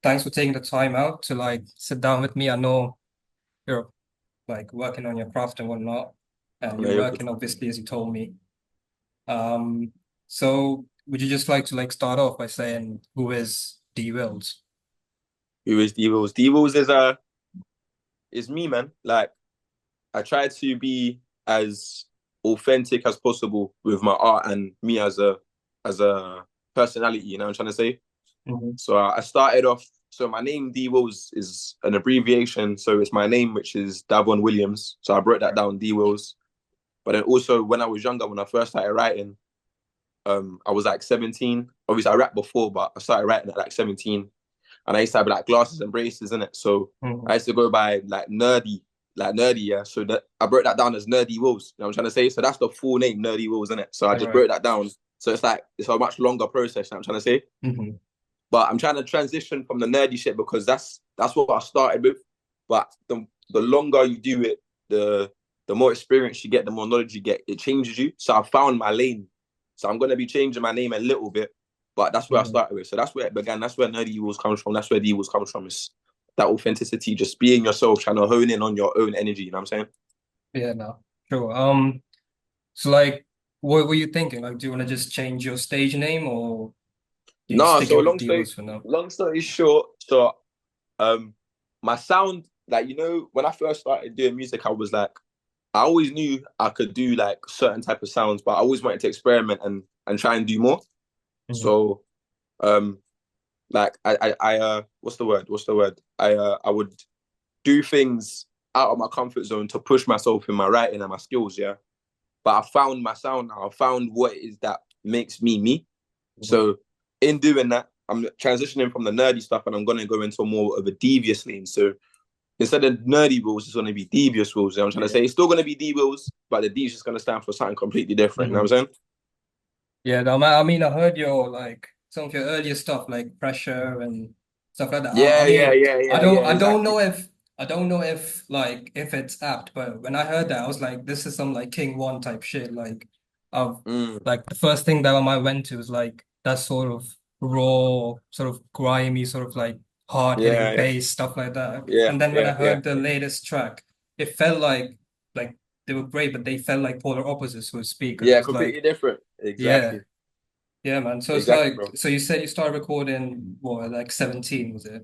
thanks for taking the time out to like sit down with me. I know you're like working on your craft and whatnot, and No, you're you're good. working obviously as you told me. Um, so would you just like to like start off by saying who is D Wills? Who is D-Wills? D-Wills is me, man. Like I try to be as authentic as possible with my art and me as a personality. You know what I'm trying to say? Mhm. So I started off. So my name D-Wills is an abbreviation. So it's my name, which is Davon Williams. So I broke that down, D-Wills. But then also when I was younger, when I first started writing, I was like 17. Obviously, I rapped before, but I started writing at like 17. And I used to have like glasses and braces in it. So I Mhm. used to go by like nerdy, yeah. So that I broke that down as Nerdy Wills. You know what I'm trying to say? So that's the full name, Nerdy Wills, in it. So I All just right. broke that down. So it's like it's a much longer process. You know what I'm trying to say, Mhm. but I'm trying to transition from the nerdy shit because that's what I started with. But the longer you do it, the more experience you get, the more knowledge you get. It changes you. So I found my lane. So I'm gonna be changing my name a little bit, but that's where I Mhm. started with. So that's where it began. That's where nerdy was comes from. That's where D was comes from. It's that authenticity, just being yourself, trying to hone in on your own energy. You know what I'm saying? Yeah, no, sure. So like, what were you thinking? Like, do you want to just change your stage name or do you No, stick so it with D Wills for now? long story short, so um my sound, like when I first started doing music, I was like, I always knew I could do like certain type of sounds, but I always wanted to experiment and try and do more. Mhm. So um like I what's the word? What's the word? I would do things out of my comfort zone to push myself in my writing and my skills, yeah. But I found my sound now. I found what it is that makes me me. Mhm. So in doing that, I'm transitioning from the nerdy stuff and I'm gonna go into more of a devious lane. So instead of nerdy rules, it's gonna be devious rules. You know what I'm trying to say? It's still gonna be D rules, but the D is just gonna stand for something completely different. You know what Mhm. I'm saying? Yeah, no, I mean, I heard your like some of your earlier stuff, like pressure and stuff like that. I Yeah, yeah, mean, yeah, yeah, yeah, exactly. I don't know if like if it's apt, but when I heard that, I was like, this is some like King One type shit. Like, of Mm, like the first thing that I went to was like that sort of raw, sort of grimy, sort of like hard hitting yeah, yeah, bass stuff like that. yeah, And then when I yeah, yeah. heard the latest track, it felt like they were great, but they felt like polar opposites, so to speak. Because it Yeah, was completely like, different. yeah. Exactly. Yeah, man. So it's Exactly, like, bro. so you said you started recording what, like 17, was it?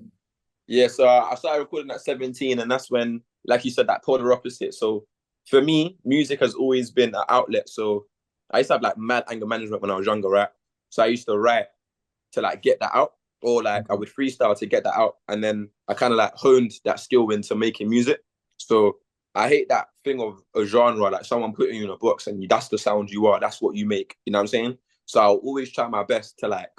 Yeah, so I started recording at 17, and that's when, like you said, that polar opposite. So for me, music has always been an outlet. So I used to have like mad anger management when I was younger, right? So I used to write to like get that out, or like I Mhm. would freestyle to get that out, and then I kind of like honed that skill into making music. So I hate that thing of a genre, like someone putting you in a box and that's the sound you are, that's what you make. You know what I'm saying? So I'll always try my best to like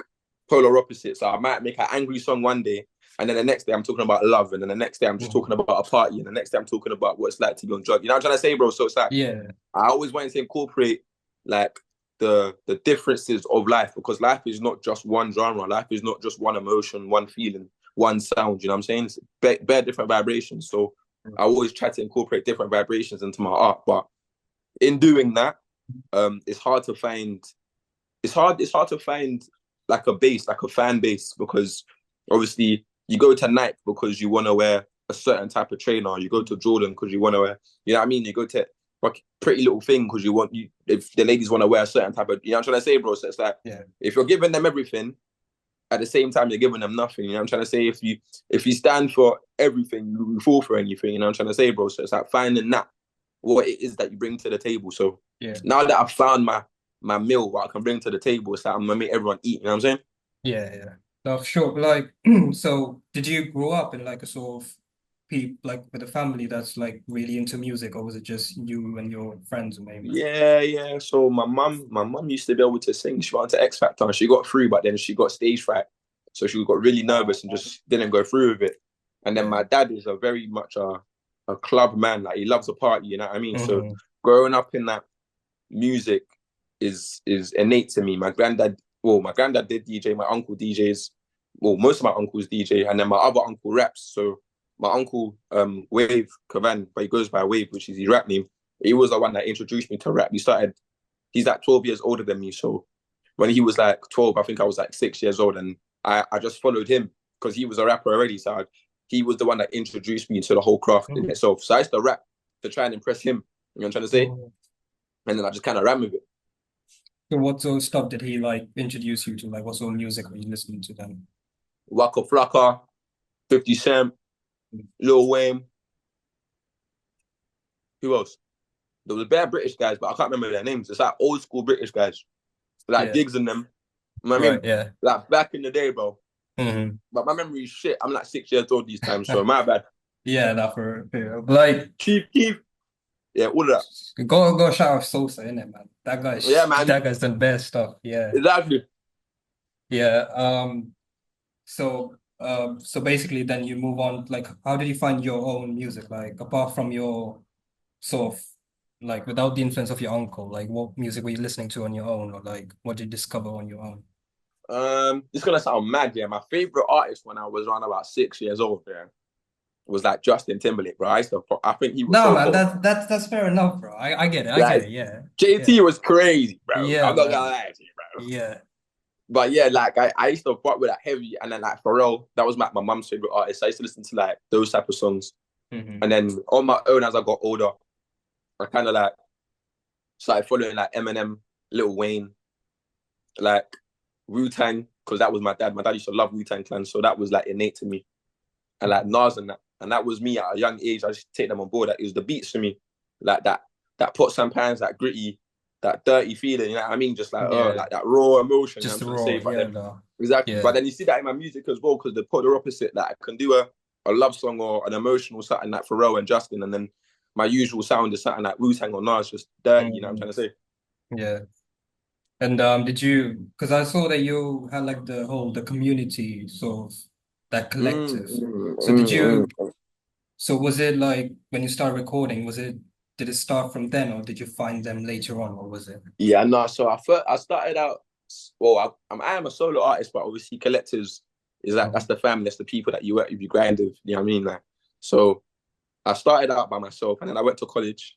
polar opposite. So I might make an angry song one day, and then the next day I'm talking about love, and then the next day I'm just Mhm. talking about a party, and the next day I'm talking about what it's like to be on drugs. You know what I'm trying to say, bro? So it's like Yeah. I always wanted to incorporate like the differences of life, because life is not just one genre. Life is not just one emotion, one feeling, one sound. You know what I'm saying? It's bare different vibrations. So I always try to incorporate different vibrations into my art. But in doing that, it's hard to find. It's hard to find like a base, like a fan base, because obviously you go to Nike because you want to wear a certain type of trainer. You go to Jordan because you want to wear, you know what I mean? You go to like Pretty Little Thing because if the ladies want to wear a certain type of, you know what I'm trying to say, bro? So it's like, Yeah. if you're giving them everything, at the same time, you're giving them nothing. You know what I'm trying to say? If you stand for everything, you fall for anything. You know what I'm trying to say, bro? So it's like finding that what it is that you bring to the table. So Yeah. now that I've found my meal, what I can bring to the table, it's like I'm gonna make everyone eat. You know what I'm saying? Yeah. Yeah. No, for sure. But like, so did you grow up in like a sort of like with a family that's like really into music, or was it just you and your friends maybe? Yeah, yeah. So my mum used to be able to sing. She went to X Factor and she got through, but then she got stage fright, so she got really nervous and just didn't go through with it. And then Yeah. my dad is a very much a club man. Like he loves a party. You know what I mean? So Hmm. growing up in that, music is innate to me. My granddad did DJ. My uncle DJs. Well, most of my uncles DJ, and then my other uncle raps. So my uncle F.W.A.N, but he goes by Wave, which is his rap name. He was the one that introduced me to rap. He's like 12 years older than me. So when he was like 12, I think I was like 6 years old, and I just followed him. because he was a rapper already. So he was the one that introduced me to the whole craft in Mm. itself. So I used to rap to try and impress him. You know what I'm trying to say? Oh. And then I just kind of ran with it. So what sort of stuff did he like introduce you to? Like what sort of music were you listening to then? Waka Flocka, 50 Cent, Lil Wayne. Who else? There was a bad British guys, but I can't remember their names. It's like old school British guys, like Yeah. Gigs and them. You know what I Right, mean? yeah. Like back in the day, bro. Hmm. But my memory is shit. I'm like 6 years old these times, so my bad. Yeah, that for real. Like Chief Keef, yeah, all of that. go shout out Sosa, innit, man? Yeah, man, That guy's done best stuff. Yeah. exactly. Yeah. So basically then you move on, like how did you find your own music? Like apart from your sort of like without the influence of your uncle, like what music were you listening to on your own, or like what did you discover on your own? It's gonna sound mad, yeah. My favorite artist when I was around about 6 years old, yeah, was like Justin Timberlake, bro. I think he was No, so man, cold. that's fair enough, bro. I get it. I get Like it. Yeah. JT Yeah. was crazy, bro. Yeah, I'm not gonna man. lie to you, bro. Yeah. But yeah, like I used to fuck with that heavy, and then like Pharrell, that was like my mum's favorite artist. So I used to listen to like those type of songs, Hmm. and then on my own as I got older, I kind of like started following like Eminem, Lil Wayne, like Wu-Tang, because that was my dad. My dad used to love Wu-Tang Clan, so that was like innate to me. And like Nas and that. And that was me at a young age. I just take them on board. Like, it was the beats for me. Like that pots and pans, that gritty, that dirty feeling, you know what I mean? Just like Yeah. like that raw emotion, you know what Just I'm trying to say. raw. But Yeah, then no. exactly. But Yeah. then you see that in my music as well, because the polar opposite, that I can do a love song or an emotional something like Pharrell and Justin, and then my usual sound is something like Wu-Tang or Nas, just dirty, you know what I'm Mhm. trying to say? Yeah. And did you, because I saw that you had like the community sort of that Mm, collective. mm, So did mm, you, mm. so was it like when you started recording, did it start from then, or did you find them later on? What was it? Yeah, no. So I started out. Well, I am a solo artist, but obviously collectives is like that's Mhm. the family, that's the people that you work with, you grind with. You know what I mean? Like, so I started out by myself, and then I went to college,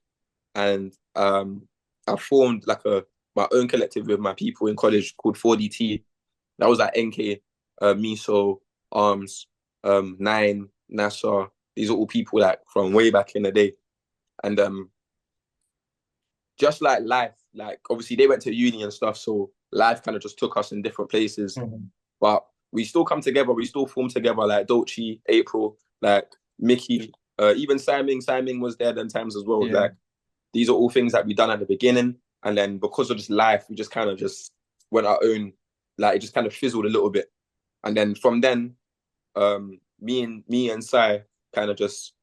and I formed like a my own collective with my people in college called 4DT. That was like NK, Miso, Arms, Nine, NASA. These are all people like from way back in the day, and just like life, like obviously they went to uni and stuff, so life kind of just took us in different places. Mhm. But we still come together, we still form together, like Dolce, April, like Mickey, even Simon. Simon was there then times as well. Yeah. Like these are all things that we done at the beginning, and then because of just life, we just kind of just went our own. Like it just kind of fizzled a little bit, and then from then, me and Sai kind of just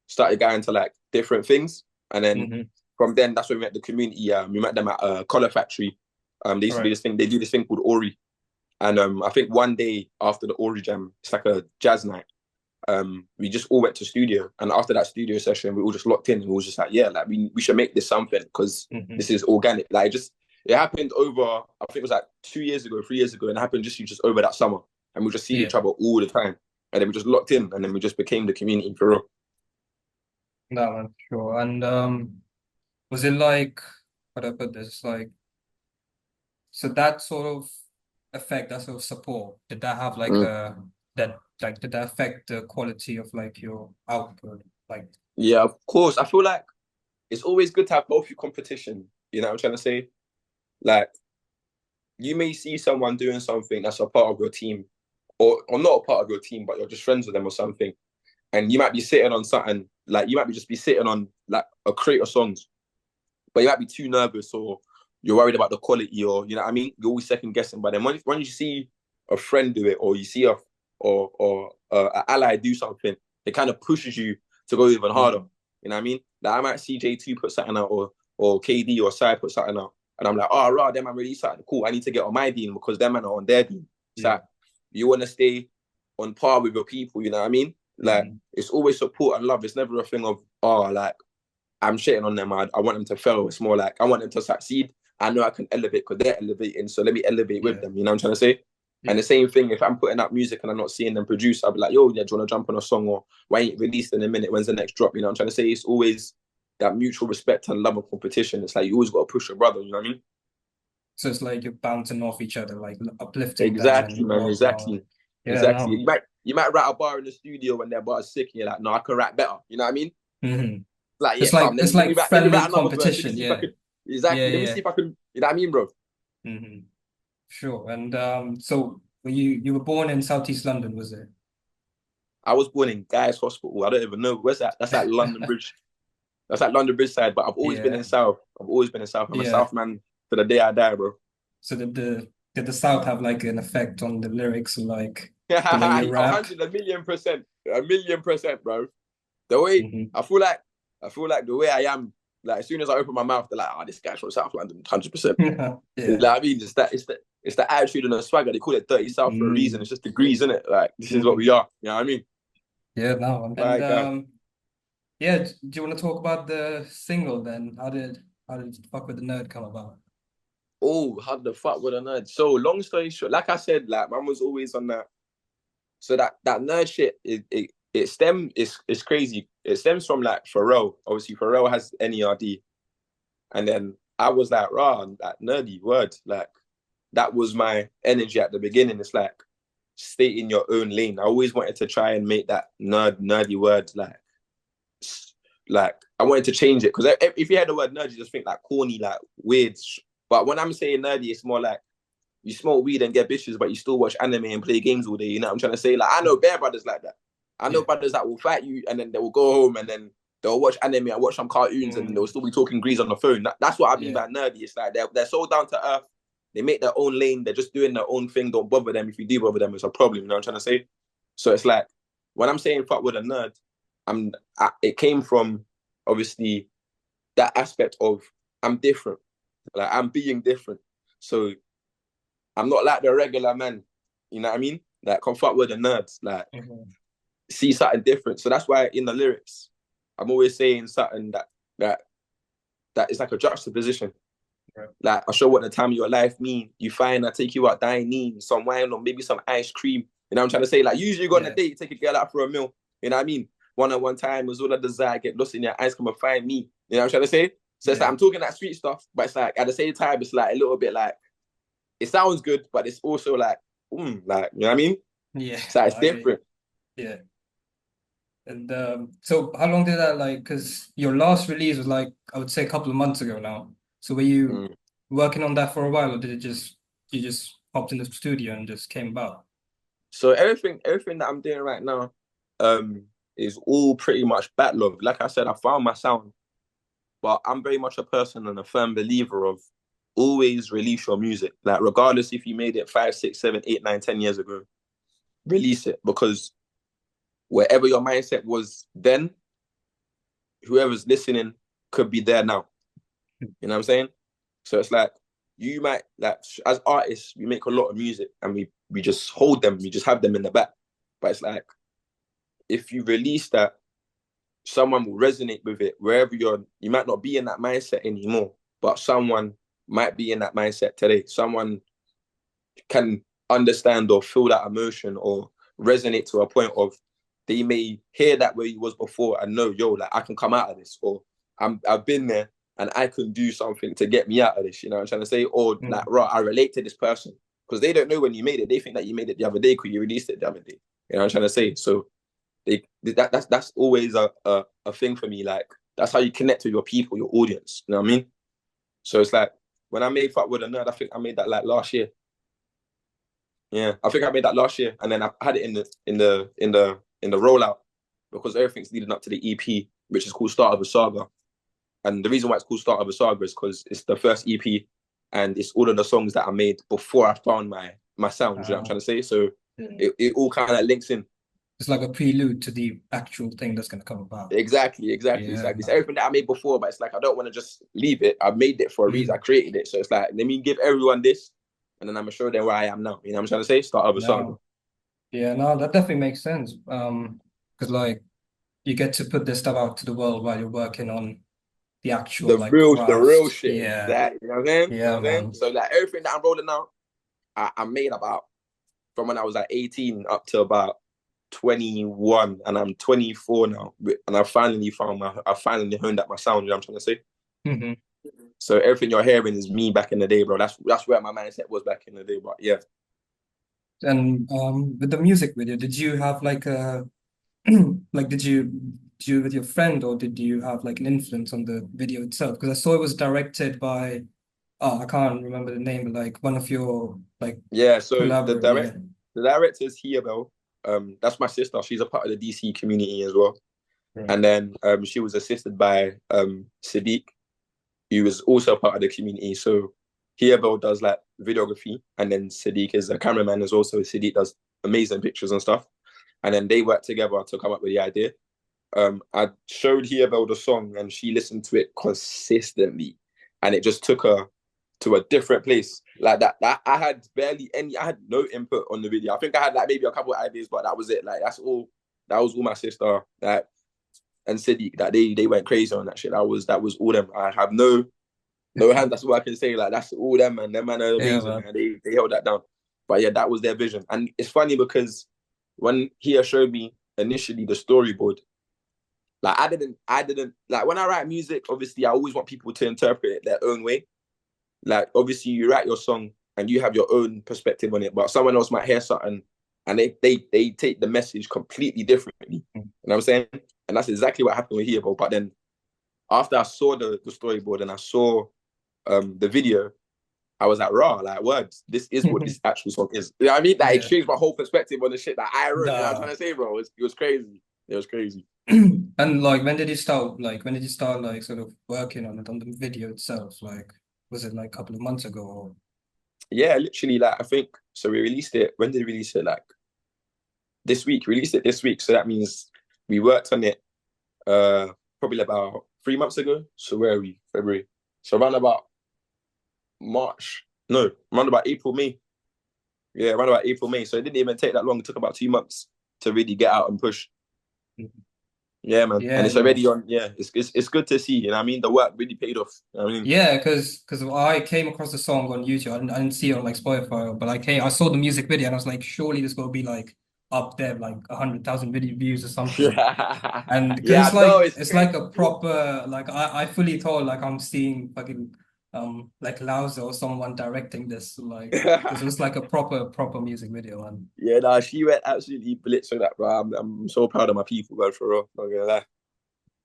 started going to like different things, and then Hmm. from then that's when we met the community. We met them at a Collar Factory. They used to do Right. this thing. They do this thing called Ori, and I think one day after the Ori Jam, it's like a jazz night. We just all went to studio, and after that studio session, we all just locked in, and we was just like, yeah, like we should make this something because Hmm. this is organic. Like it happened over, I think it was like 2 years ago, 3 years ago, and it happened just over that summer, and we just see Yeah. each other all the time, and then we just locked in, and then we just became the community for real. No, man, sure. And was it like, how do I put this? Like, so that sort of effect, that sort of support, did that have like Mm. did that affect the quality of like your output? Like, Yeah, of course. I feel like it's always good to have healthy competition. You know what I'm trying to say? Like, you may see someone doing something that's a part of your team, or not a part of your team, but you're just friends with them or something. And you might be sitting on something, like, you might be just be sitting on, like, a crate of songs, but you might be too nervous or you're worried about the quality or, you know what I mean? You're always second guessing. But then when you see a friend do it or you see an ally do something, it kind of pushes you to go even harder. mm, You know what I mean? Like I might see J2 put something out or KD or Sai put something out. And I'm like, oh, right, them man release something cool. I need to get on my team because them man are on their team. It's yeah. like, you want to stay on par with your people, you know what I mean? Like, Hmm. it's always support and love. It's never a thing of, oh, like, I'm shitting on them. I want them to fail. It's more like I want them to succeed. I know I can elevate because they're elevating. So let me elevate with Yeah. them. You know what I'm trying to say? And Yeah. the same thing, if I'm putting out music and I'm not seeing them produce, I'll be like, yo, yeah, do you want to jump on a song or why ain't released in a minute? When's the next drop? You know what I'm trying to say? It's always that mutual respect and love and competition. It's like you always got to push your brother. You know what I mean? So it's like you're bouncing off each other, like uplifting them Exactly, and man. whatnot. Exactly. Yeah, Exactly. no. you might write a bar in the studio when their bar is sick, and you're like, no, I can write better. You know what I mean? Hmm. Like, yeah, It's like fam, it's let me like write let me friendly write another verse. Let me competition. see if I Yeah. could Yeah. exactly. Let me Yeah. see if I can. You know what I mean, bro? Hmm. Sure. And so you were born in Southeast London, was it? I was born in Guy's Hospital. I don't even know where's that. That's like London Bridge. That's like London Bridge side. But I've always been in Yeah. South. I've always been in South. I'm a Yeah. South man to the day I die, bro. So did the South have like an effect on the lyrics or like the way you A rapped? hundred, a million percent, bro. The way Hmm. I feel like the way I am, like as soon as I open my mouth, they're like, "Oh, this guy's from South London, 100%." You Yeah. know what I mean? It's the attitude and the swagger. They call it Dirty South for a reason. Mm. It's just degrees, isn't it? Like this is what Hmm. we are. You know what I mean? Yeah, no. And My God. yeah, do you want to talk about the single then? How did Fuck with the Nerd come about? Oh, how the fuck with a nerd? So long story short, like I said, like man was always on that. So that nerd shit, it's crazy. It stems from like Pharrell. Obviously, Pharrell has NERD, and then I was like, rah, that nerdy word. Like that was my energy at the beginning. It's like stay in your own lane. I always wanted to try and make that nerdy word like I wanted to change it because if you hear the word nerd, you just think like corny, like weird. But when I'm saying nerdy, it's more like you smoke weed and get bitches, but you still watch anime and play games all day. You know what I'm trying to say? Like I know bear brothers like that. I know Yeah. brothers that will fight you and then they will go home and then they'll watch anime and watch some cartoons and they'll Mm. still be talking grease on the phone. That's what I mean Yeah. by nerdy. It's like they're so down to earth. They make their own lane. They're just doing their own thing. Don't bother them. If you do bother them, it's a problem. You know what I'm trying to say? So it's like when I'm saying fuck with a nerd, it came from obviously that aspect of I'm different. Like I'm being different. So I'm not like the regular man. You know what I mean? Like come fuck with the nerds. Like Mhm. see something different. So that's why in the lyrics, I'm always saying something that that is like a juxtaposition. Right. Like I show what the time of your life mean. You find I take you out dining, some wine or maybe some ice cream. You know what I'm trying to say? Like usually you go on a Yeah. date, you take a girl out for a meal. You know what I mean? One time was all I desire, get lost in your eyes, come and find me. You know what I'm trying to say? So it's like Yeah. I'm talking that sweet stuff, but it's like at the same time, it's like a little bit like it sounds good, but it's also like you know what I mean? Yeah. So No, it's I get you. different. Yeah. And so how long did that like, because your last release was like, I would say a couple of months ago now. So were you Mm. working on that for a while or did you just popped in the studio and just came about? So everything that I'm doing right now, um, is all pretty much backlog. Like I said, I found my sound, but I'm very much a person and a firm believer of always release your music. Like regardless if you made it 5, 6, 7, 8, 9, 10 years ago, release it because wherever your mindset was then, whoever's listening could be there now. You know what I'm saying? So it's like you might like as artists, we make a lot of music and we just hold them, we just have them in the back. But it's like if you release that, someone will resonate with it wherever you might not be in that mindset anymore, but someone might be in that mindset today. Someone can understand or feel that emotion or resonate to a point of they may hear that where you was before and know, yo, like I can come out of this, or I've been there and I can do something to get me out of this. You know what I'm trying to say? Or like, Mm. right, I relate to this person because they don't know when you made it. They think that you made it the other day because you released it the other day. You know what I'm trying to say? So that's always a thing for me. Like that's how you connect with your people, your audience. You know what I mean? So it's like when I made Fuck with a Nerd, I think I made that like last year. Yeah, I think I made that last year, and then I had it in the rollout because everything's leading up to the EP, which is called Start of a Saga. And the reason why it's called Start of a Saga is because it's the first EP, and it's all of the songs that I made before I found my sound. You know what I'm Uh, trying to say? So yeah. it all kind of links in. It's like a prelude to the actual thing that's gonna come about. Exactly. It's Yeah, like it's no. everything that I made before, but it's like I don't want to just leave it. I made it for a reason. I Mm. created it, so it's like let me give everyone this, and then I'm gonna show them where I am now. You know what I'm trying to say? Start of a saga. No. Yeah, no, that definitely makes sense. Because like you get to put this stuff out to the world while you're working on the actual like The real craft. shit is Yeah, that. You know what I'm saying? You know yeah, what I'm saying? man. So like everything that I'm rolling out, I made about from when I was like 18 up to about 21, and I'm 24 now, and I finally honed out my sound. You know what I'm trying to say? Hmm. So everything you're hearing is me back in the day, bro. That's where my mindset was back in the day. But yeah, And with the music video, did you have like a like did you do it with your friend or did you have like an influence on the video itself? Because I saw it was directed by I can't remember the name, but like one of your like Yeah, so collaborator, yeah. the director is Hiabel. That's my sister. She's a part of the DC community as well. Right. And then she was assisted by Sadiq, who was also a part of the community. So Hiabel does like videography, and then Sadiq is a cameraman as well. So Sadiq does amazing pictures and stuff. And then they work together to come up with the idea. I showed Hiabel the song, and she listened to it consistently, and it just took her to a different place. Like that I had barely any. I had no input on the video. I think I had like maybe a couple of ideas, but that was it. Like that's all. That was all my sister. Like and Sadiq. That they went crazy on that shit. That was all them. I have no hands. That's what I can say. Like that's all them, man. Them man are Yeah, amazing, man. man. They held that down. But yeah, that was their vision. And it's funny because when he showed me initially the storyboard, like I didn't like when I write music, obviously I always want people to interpret it their own way. Like obviously you write your song and you have your own perspective on it, but someone else might hear something and they take the message completely differently. You know what I'm saying? And that's exactly what happened with Hero. But then after I saw the storyboard and I saw the video, I was like, raw, like words. This is what this actual song is. You know what I mean? Like it Yeah. changed my whole perspective on the shit that I wrote. You know what I'm trying Nah. to say, bro? It was crazy. It was crazy. And like when did you start like sort of working on it on the video itself? Like was it like a couple of months ago or Yeah, literally, like I think so. We released it. When did we release it? Like this week. We released it this week. So that means we worked on it probably about 3 months ago. So where are we? February. So around about March. No, around about April, May. Yeah, around about April, May. So it didn't even take that long. It took about 2 months to really get out and push. Yeah, man. And yeah, it's no. already on. Yeah, it's good to see. You know what I mean? The work really paid off. You know what I mean? Yeah, because I came across the song on YouTube. I didn't see it on like Spotify, but I saw the music video and I was like, surely this will be like up there, like 100,000 video views or something. Yeah, And because yeah. it's I know like it's it's like crazy. a proper like I fully thought like I'm seeing fucking like Lauza or someone directing this like because it was like a proper music video man. Yeah, nah, she went absolutely blitz on that, bro. I'm so proud of my people, man, for real. Not gonna lie.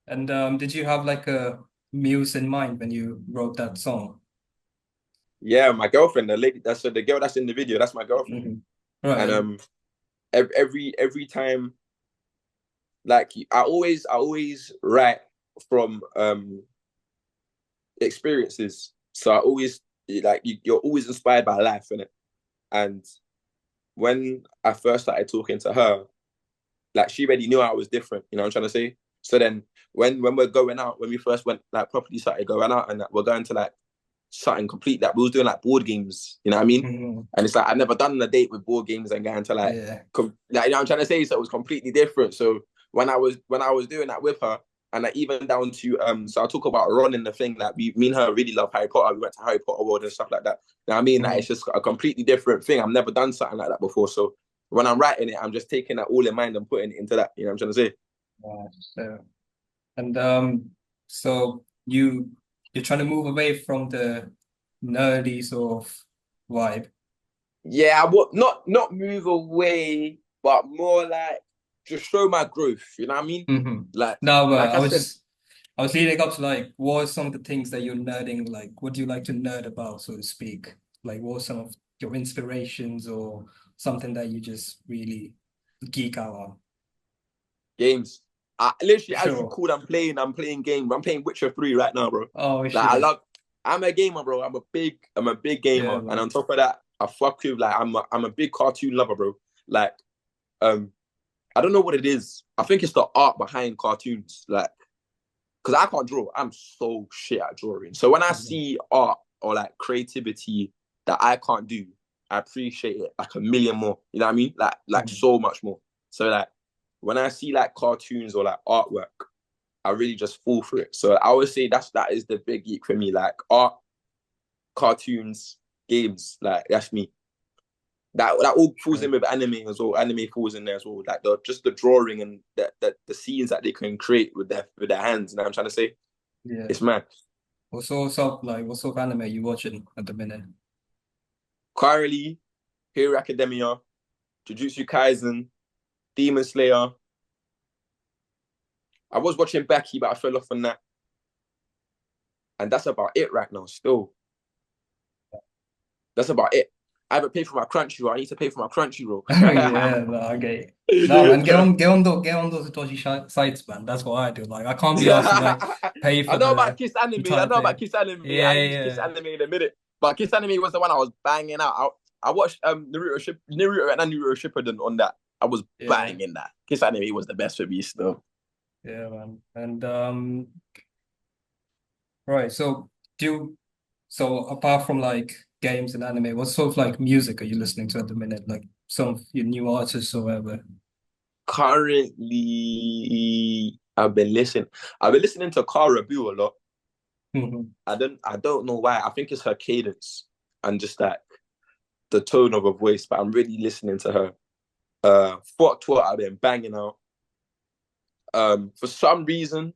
And did you have like a muse in mind when you wrote that song? Yeah, my girlfriend, the lady, that's the girl that's in the video. That's my girlfriend. Hmm. Right. And every time, like I always write from experiences. So I always like you're always inspired by life, innit? And when I first started talking to her, like she already knew I was different. You know what I'm trying to say? So then when we're going out, when we first went like properly started going out, and we're going to like something complete that we was doing like board games. You know what I mean? Hmm. And it's like I've never done a date with board games and going to like, Yeah. like you know what I'm trying to say. So it was completely different. So when I was doing that with her, and like, even down to so I'll talk about Ron in the thing that me and her really love Harry Potter. We went to Harry Potter World and stuff like that. You know what I mean? Like Hmm. it's just a completely different thing. I've never done something like that before. So when I'm writing it, I'm just taking that all in mind and putting it into that. You know what I'm trying to say? So, and so you're trying to move away from the nerdy sort of vibe. Yeah, I would not move away, but more like just show my growth. You know what I mean? Hmm. Like No, but like I said, I was leading up to like what are some of the things that you're nerding like what do you like to nerd about, so to speak? Like what are some of your inspirations or something that you just really geek out on? games. I literally, as you Sure. called, I'm playing games. I'm playing Witcher 3 right now, bro. Oh Like I shit. love. I'm a gamer, bro. I'm a big Yeah, gamer, and man. on top of that, I fuck with like I'm a big cartoon lover, bro. Like um, I don't know what it is. I think it's the art behind cartoons, like because I can't draw. I'm so shit at drawing. So when I Mhm. see art or like creativity that I can't do, I appreciate it like a million more. You know what I mean? Like Mhm. so much more. So like when I see like cartoons or like artwork, I really just fall for it. So I would say that is the big geek for me. Like art, cartoons, games. Like that's me. That all falls Sure. in with anime as well. Anime falls in there as well. Like the drawing and the scenes that they can create with their hands. You know what I'm trying to say? Yeah. It's mad. What sort of anime you watching at the minute? Currently, Hero Academia. Jujutsu Kaisen, Demon Slayer. I was watching Becky, but I fell off on that. And that's about it right now, still. That's about it. I haven't paid for my Crunchyroll. I need to pay for my Crunchyroll. Yeah, no, I get it. No, man, get on those dodgy sites, man. That's what I do. Like, I can't be asked to like pay I for know about the Kiss Anime. I entire know about thing. Kiss Anime. I Yeah, ain't used Kiss yeah, Anime in a minute. But Kiss Anime was the one I was banging out. I watched Naruto and Naruto Shippuden on that. I was yeah, banging that. Kiss Anime was the best for me still. yeah, man. And right. So so apart from like games and anime, what sort of like music are you listening to at the minute? Like some of your new artists or whatever. Currently, I've been listening to Cara Boo a lot. Mhm. I don't know why. I think it's her cadence and just like the tone of her voice, but I'm really listening to her. F.W.A.N I've been banging out. For some reason,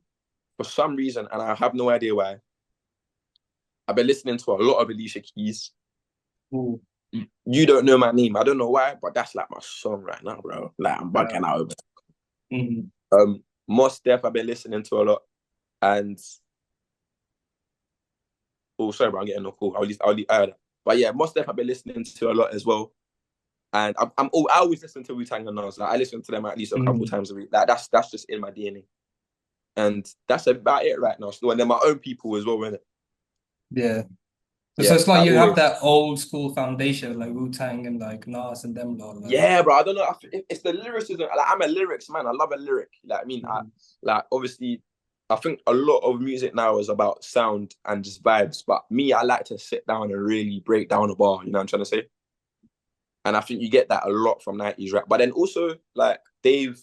and I have no idea why, I've been listening to a lot of Alicia Keys. Ooh, You don't know my name. I don't know why, but that's like my song right now, bro. Like I'm yeah. bugging out. Mhm. Mos Def I've been listening to a lot, and oh sorry, bro, I'm getting a call. I'll leave but yeah, Mos Def I've been listening to a lot as well. And I always listen to Wu-Tang and Nas. Like I listen to them at least a couple Mhm. times a week. Like that's just in my DNA. And that's about it right now. So and then my own people as well, innit? Yeah. So Yeah, it's like like you have always. that old school foundation, like Wu-Tang and like Nas and them lot. Like, Yeah, bro. I don't know. It's the lyricism. Like I'm a lyrics man. I love a lyric. Like I mean, mhm. like obviously, I think a lot of music now is about sound and just vibes. But me, I like to sit down and really break down a bar. You know what I'm trying to say? And I think you get that a lot from '90s rap. But then also like Dave,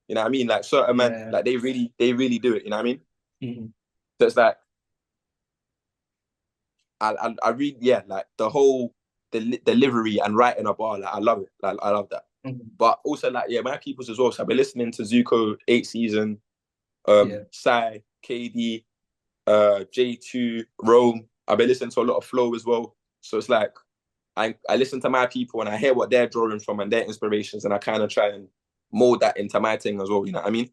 you know what I mean? Like certain men, Yeah. like they really do it. You know what I mean? Mhm. So it's like I read, yeah, like the whole delivery and writing a bar, like I love it. Like I love that. Mhm. But also like yeah, my peoples as well. So I've been listening to Zuko, 8 Season, Yeah. Psy, KD, J2, Rome. I've been listening to a lot of Flow as well. So it's like I listen to my people and I hear what they're drawing from and their inspirations, and I kind of try and mold that into my thing as well. You know what I mean?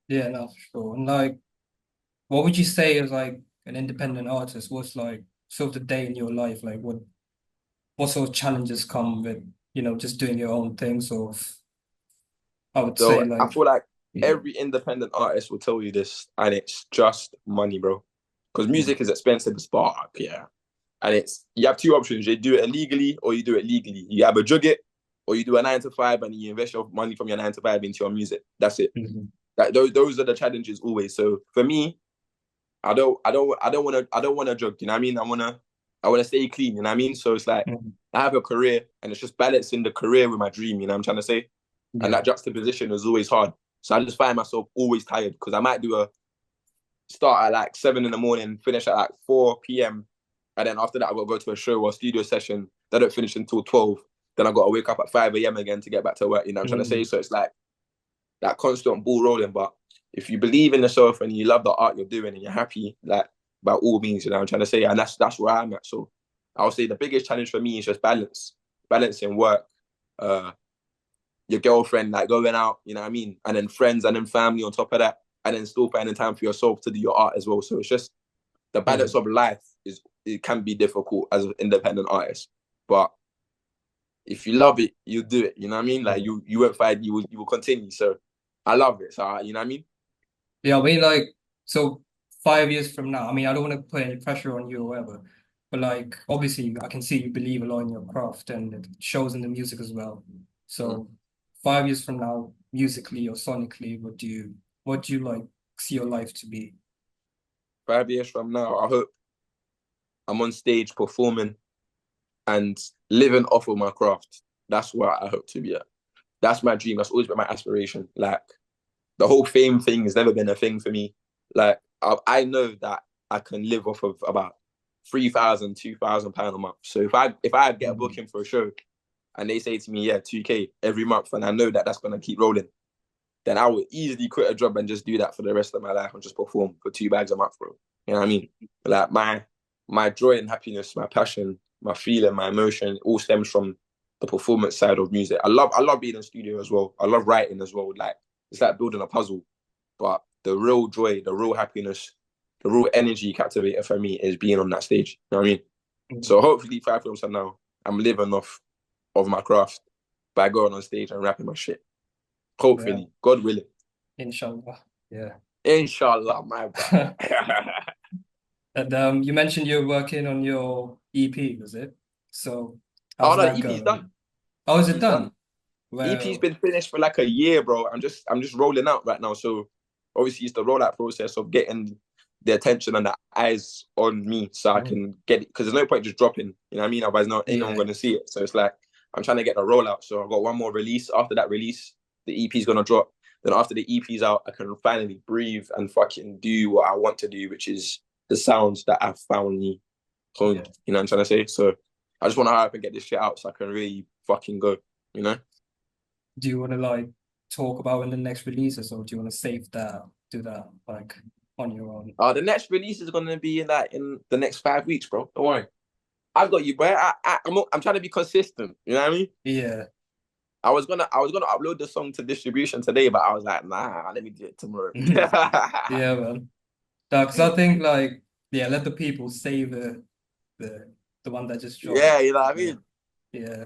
Yeah, no, for sure. And like, what would you say is like an independent artist? What's like sort of the day in your life? Like, what sort of challenges come with, just doing your own thing? Sort of, I would say So I like, feel like yeah. every independent artist will tell you this, and it's just money, bro. Because Mhm. music is expensive as fuck, yeah. And it's you have two options: you do it illegally or you do it legally. You either drug it or you do a 9 to 5 and you invest your money from your 9 to 5 into your music. That's it. Mhm. That those are the challenges always. So for me, I don't want to drug. You know what I mean? I wanna stay clean. You know what I mean? So it's like Mhm. I have a career, and it's just balancing the career with my dream. You know what I'm trying to say? And Yeah. that juxtaposition is always hard. So I just find myself always tired because I might do a start at like 7 in the morning, finish at like 4 p.m. And then after that, I got to go to a show or a studio session that don't finish until 12. Then I got to wake up at 5 a.m. again to get back to work. You know what I'm trying to say? Mhm. So it's like that constant ball rolling. But if you believe in yourself and you love the art you're doing and you're happy, like by all means, you know what I'm trying to say? And that's where I'm at. So I would say the biggest challenge for me is just balancing work, uh, your girlfriend, like going out, you know what I mean? And then friends and then family on top of that. And then still finding time for yourself to do your art as well. So it's just the Yeah. balance of life it can be difficult as an independent artist. But if you love it, you do it. You know what I mean? Like Yeah. you won't find you will continue. So I love it. So you know what I mean? Yeah, I mean, like, so 5 years from now, I mean, I don't want to put any pressure on you or whatever, but like, obviously, I can see you believe a lot in your craft and it shows in the music as well. Mm. So, 5 years from now, musically or sonically, what do you like see your life to be? 5 years from now, I hope I'm on stage performing and living off of my craft. That's where I hope to be at. That's my dream. That's always been my aspiration. Like the whole fame thing has never been a thing for me. Like I know that I can live off of about 3,000, 2,000 pounds a month. So if I get a Mhm. booking for a show and they say to me, yeah, 2K every month, and I know that that's gonna keep rolling, then I would easily quit a job and just do that for the rest of my life and just perform for 2 bags a month, bro. You know what I mean? Like my joy and happiness, my passion, my feeling, my emotion, all stems from the performance side of music. I love being in the studio as well. I love writing as well. Like it's like building a puzzle. But the real joy, the real happiness, the real energy captivator for me is being on that stage. You know what I mean? Mm. So hopefully 5 films from now, I'm living off of my craft by going on stage and rapping my shit. Yeah, Hopefully, God willing. inshallah. Yeah. Inshallah, my brother. And you mentioned you're working on your EP, was it? So Oh how's no, the that EP's going? done. Oh, is it EP's done. done? EP's Well, been finished for like a year, bro. I'm just rolling out right now. So obviously it's the rollout process of getting the attention and the eyes on me so I mm, can get it. Because there's no point just dropping, you know what I mean? Otherwise no ain't no one yeah, gonna see it. So it's like I'm trying to get the rollout. So I've got one more release. After that release, the EP's gonna drop. Then after the EP's out, I can finally breathe and fucking do what I want to do, which is the sounds that I've found me yeah. honed. You know what I'm trying to say? So I just want to hurry up and get this shit out so I can really fucking go, you know? Do you want to like talk about in the next releases, or do you want to save that, do that like on your own? The next release is gonna be in the next 5 weeks, bro. Don't worry. I've got you, bro. I'm trying to be consistent. You know what I mean? Yeah. I was gonna upload the song to distribution today, but I was like, nah, let me do it tomorrow. Yeah, man. Because I think like, yeah, let the people savor the the one that just Yeah, dropped. you know what I Yeah, mean? yeah.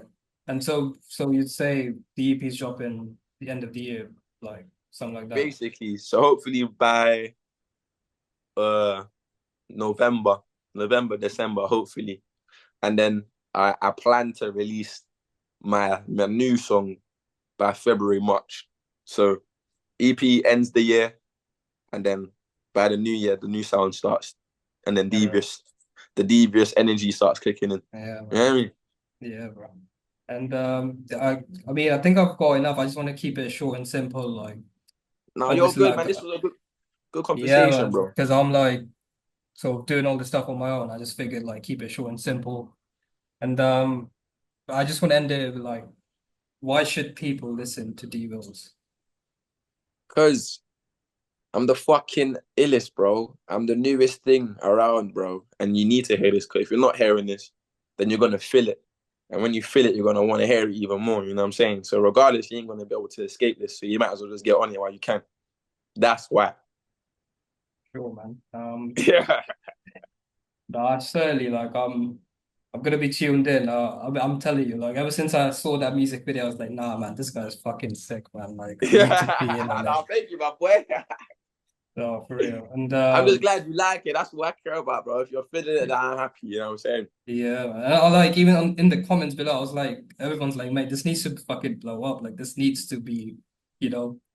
And so you'd say the EP's dropping the end of the year, like something like that. Basically. So hopefully by uh November, December, hopefully. And then I plan to release my new song by February, March. So EP ends the year, and then by the new year, the new sound starts, and then Yeah, the devious energy starts kicking in. yeah, You know what man. I mean? Yeah, bro. And I mean, I think I've got enough. I just want to keep it short and simple. Like, No, you're obviously, good, like, man. This was a good yeah, conversation, man. bro. Because I'm like, so doing all this stuff on my own. I just figured like keep it short and simple. And I just want to end it with like, why should people listen to D-Wills? Cause I'm the fucking illest, bro. I'm the newest thing around, bro. And you need to hear this. Cause if you're not hearing this, then you're gonna feel it. And when you feel it, you're gonna want to hear it even more. You know what I'm saying? So regardless, you ain't gonna be able to escape this. So you might as well just get on it while you can. That's why. Sure, man. Yeah. No, certainly like I'm gonna be tuned in. I'm telling you, like ever since I saw that music video, I was like, nah, man, this guy's fucking sick, man. Like I need to be in Yeah. on it. No, thank you, my boy. No, for real. And I'm just glad you like it. That's what I care about, bro. If you're feeling it, then I'm happy. You know what I'm saying? yeah, man. And I like even in the comments below, I was like, everyone's like, mate, this needs to fucking blow up. Like this needs to be,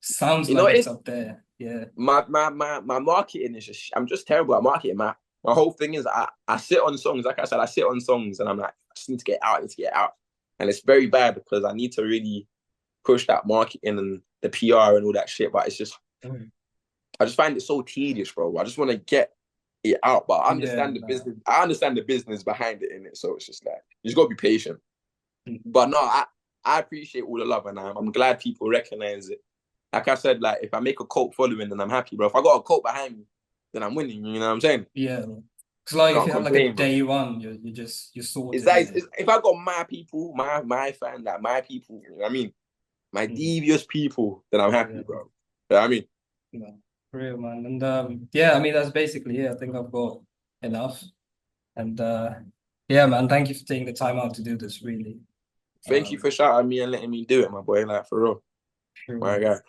sounds You know like what it it's is? up there. Yeah. My marketing is just I'm just terrible at marketing. My whole thing is I sit on songs, like I said, I sit on songs and I'm like, I just need to get out, I need to get out. And it's very bad because I need to really push that marketing and the PR and all that shit. But it's just Mm. I just find it so tedious, bro. I just want to get it out. But Yeah, no. I understand the business behind it in it. So it's just like you just gotta be patient. Mhm. But no, I appreciate all the love and I'm glad people recognize it. Like I said, like if I make a cult following, then I'm happy, bro. If I got a cult behind me, then I'm winning. You know what I'm saying? Yeah. Because like if Can't you have like a complain, bro. day one, you're It's sorted, like innit? if I got my people, my fan, like my people, you know what I mean? My Mhm. devious people, then I'm happy, Yeah. bro. You know what I mean? No, for real, man. And yeah, I mean that's basically it. I think I've got enough. And yeah, man, thank you for taking the time out to do this, really. Thank you Um, for shouting me and letting me do it, my boy. Like for real, sure, my man. guy.